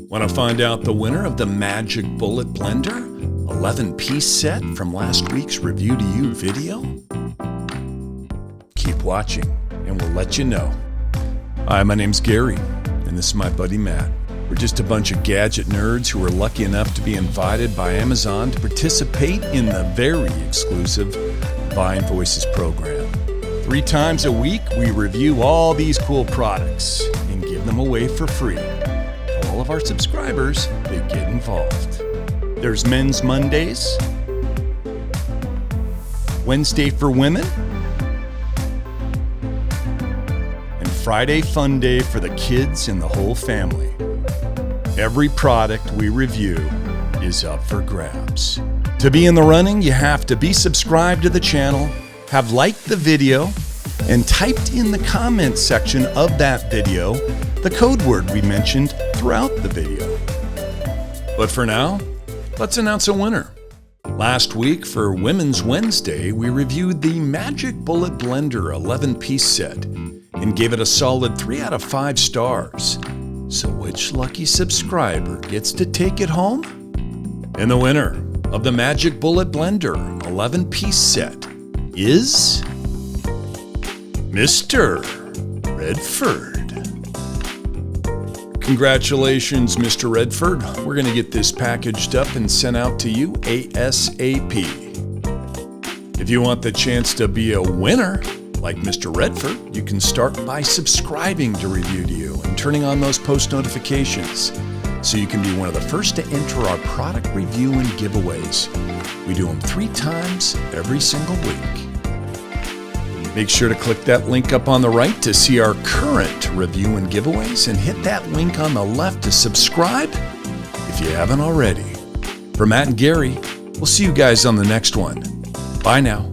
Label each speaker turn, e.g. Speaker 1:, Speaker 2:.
Speaker 1: Want to find out the winner of the Magic Bullet Blender 11-piece set from last week's Review to You video? Keep watching and we'll let you know. Hi, my name's Gary, and this is my buddy Matt. We're just a bunch of gadget nerds who were lucky enough to be invited by Amazon to participate in the very exclusive Buying Voices program. 3 times a week, we review all these cool products and give them away for free. To all of our subscribers, they get involved. There's Men's Mondays, Wednesday for Women, and Friday Fun Day for the kids and the whole family. Every product we review is up for grabs. To be in the running, you have to be subscribed to the channel, have liked the video, and typed in the comments section of that video the code word we mentioned throughout the video. But for now, let's announce a winner. Last week for Women's Wednesday, we reviewed the Magic Bullet Blender 11-piece set and gave it a solid 3 out of 5 stars. So which lucky subscriber gets to take it home? And the winner of the Magic Bullet Blender 11-piece set is MrRDFORD. Congratulations, Mr. Redford. We're going to get this packaged up and sent out to you ASAP. If you want the chance to be a winner, like Mr. Redford, you can start by subscribing to Review to You and turning on those post notifications so you can be one of the first to enter our product review and giveaways. We do them 3 times every single week. Make sure to click that link up on the right to see our current review and giveaways, and hit that link on the left to subscribe if you haven't already. For Matt and Gary, we'll see you guys on the next one. Bye now.